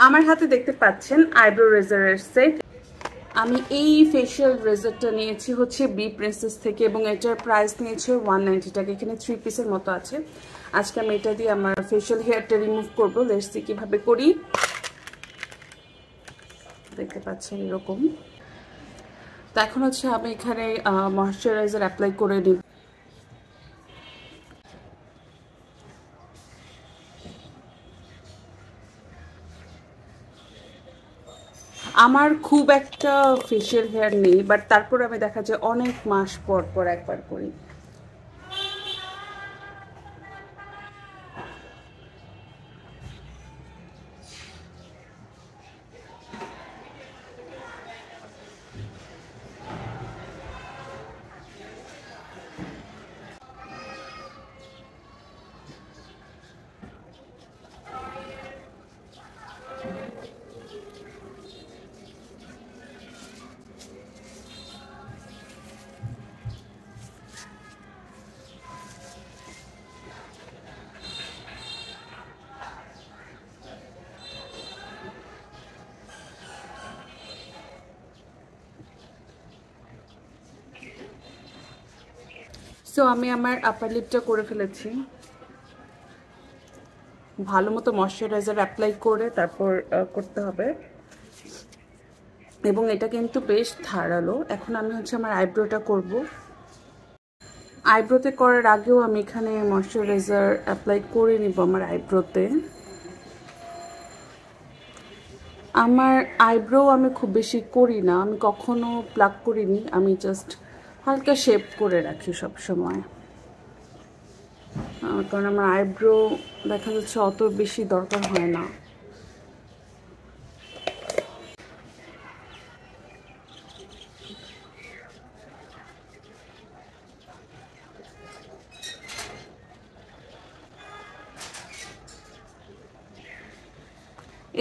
আমার হাতে দেখতে পাচ্ছেন আইব্রো রেজারের সেট। আমি এই ফেশিয়াল রেজারটা নিয়েছি হচ্ছে বি প্রিন্সেস থেকে এবং এটার প্রাইস নিয়েছে 190 টাকা। এখানে 3 পিসের মতো আছে। আজকে আমি এটা দিয়ে আমার ফেশিয়াল হেয়ারটা রিমুভ করবো। লেটস সি কিভাবে করি। দেখতে পাচ্ছেন এরকম। তো এখন হচ্ছে আমি এখানে ময়শ্চারাইজার অ্যাপ্লাই করে নিব। আমার খুব একটা ফেশিয়াল হেয়ার নেই, বাট তারপর আমি দেখা যায় অনেক মাস পর পর একবার করি। সো আমি আমার আপার লিপটা করে ফেলেছি। ভালো মতো ময়শ্চারাইজার অ্যাপ্লাই করে তারপর করতে হবে, এবং এটা কিন্তু বেশ ধারালো। এখন আমি হচ্ছে আমার আইব্রোটা করব। আইব্রোতে করার আগেও আমি এখানে ময়শ্চারাইজার অ্যাপ্লাই করে নিব আমার আইব্রোতে। আমার আইব্রো আমি খুব বেশি করি না, আমি কখনো প্লাক করিনি, আমি জাস্ট হালকা শেপ করে রাখি সব সময়, কারণ আমার আইব্রো দেখা যাচ্ছে অত বেশি দরকার হয় না।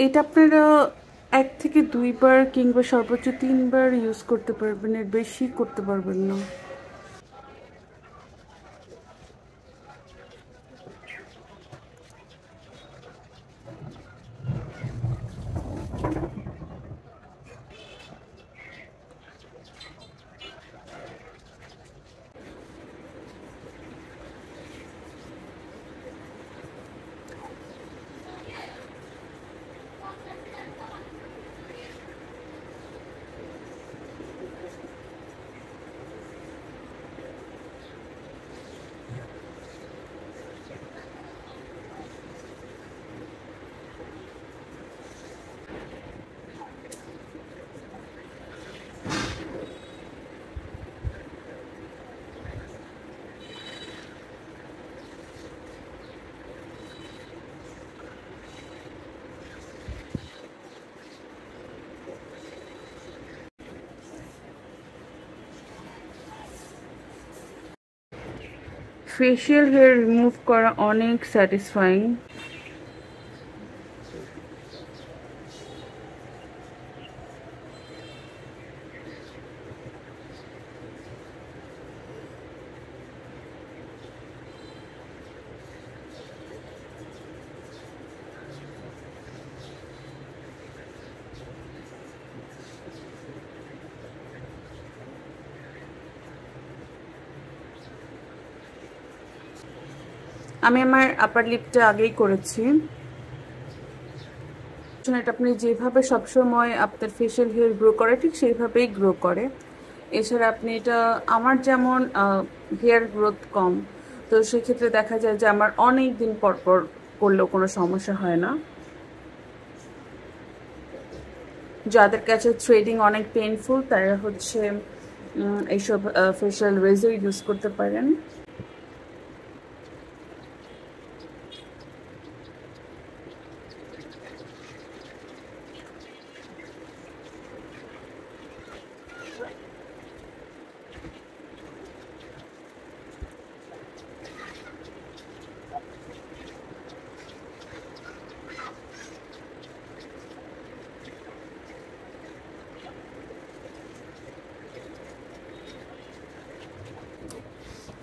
এটা আপনারা 1 থেকে 2 বার কিংবা সর্বোচ্চ 3 বার ইউজ করতে পারবেন, এর বেশি করতে পারবেন না। ফেশিয়াল হেয়ার রিমুভ করা অনেক স্যাটিসফাইং। আমি আমার আপার লিপটা আগেই করেছি। এটা আপনি যেভাবে সবসময় আপনার ফেশিয়াল হেয়ার গ্রো করে ঠিক সেইভাবেই গ্রো করে। এছাড়া আপনি এটা, আমার যেমন হেয়ার গ্রোথ কম, তো সেক্ষেত্রে দেখা যায় যে আমার অনেক দিন পর পর করলেও কোনো সমস্যা হয় না। যাদের কাছে থ্রেডিং অনেক পেইনফুল তারা হচ্ছে এইসব ফেশিয়াল রেজার ইউজ করতে পারেন।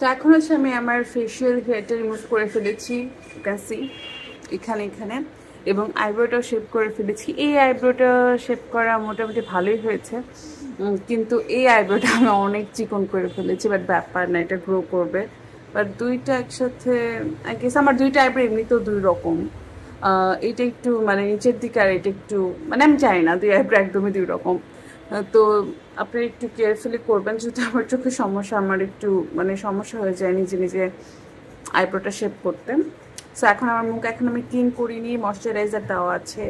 তো এখন হচ্ছে আমি আমার ফেশিয়াল হেয়ারটা রিমুভ করে ফেলেছি, কাছি এখানে। এবং আইব্রোটাও শেপ করে ফেলেছি। এই আইব্রোটা শেপ করা মোটামুটি ভালোই হয়েছে, কিন্তু এই আইব্রোটা আমি অনেক চিকন করে ফেলেছি, বাট ব্যাপার না, এটা গ্রো করবে। বাট দুইটা একসাথে আই গেস আমার দুইটা আইব্রো এমনিতেও দুই রকম, এটা একটু মানে নিচের দিকে আর এটা একটু মানে আমি জানি না, দুই আইব্রো একদমই দুই রকম। তো আপনি একটু কেয়ারফুলি করবেন, যদি আমার চোখে সমস্যা, আমার একটু মানে সমস্যা হয়ে যায় নিজে নিজে আইব্রোটা শেপ করতে। সো এখন আমার মুখ এখন আমি ক্লিন করিনি, ময়শ্চারাইজার দেওয়া আছে,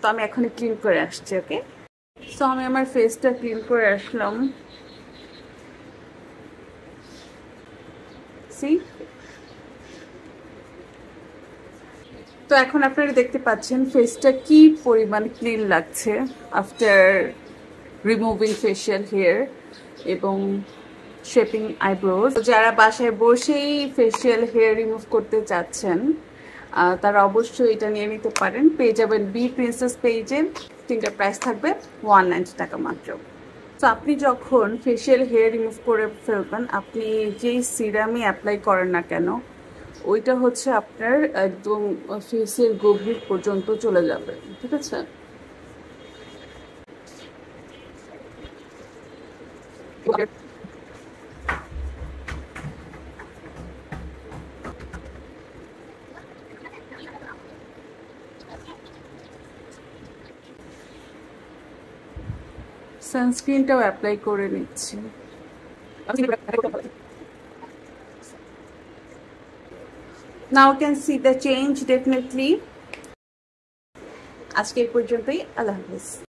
তো আমি এখনই ক্লিন করে আসছি। ওকে, সো আমি আমার ফেসটা ক্লিন করে আসলাম। সি, তো এখন আপনারা দেখতে পাচ্ছেন ফেসটা কি পরিমাণ ক্লিন লাগছে আফটার রিমুভিং ফেশিয়াল হেয়ার এবং শেপিং আইব্রোজ। যারা বাসায় বসেই ফেশিয়াল হেয়ার রিমুভ করতে চাচ্ছেন তারা অবশ্যই এটা নিয়ে নিতে পারেন। পেয়ে যাবেন বি প্রিন্সেস পেজে, তিনটার প্রাইস থাকবে 190 টাকা মাত্র। তো আপনি যখন ফেশিয়াল হেয়ার রিমুভ করে ফেলবেন, আপনি যেই সিরামই অ্যাপ্লাই করেন না কেন, ওইটা হচ্ছে আপনার একদম ফেসের গভীর পর্যন্ত চলে যাবে, ঠিক আছে? সানস্ক্রিনটাও অ্যাপ্লাই করে নিচ্ছি। Now you can see the change definitely. আজকে এই পর্যন্তই, আল্লাহ হাফেজ।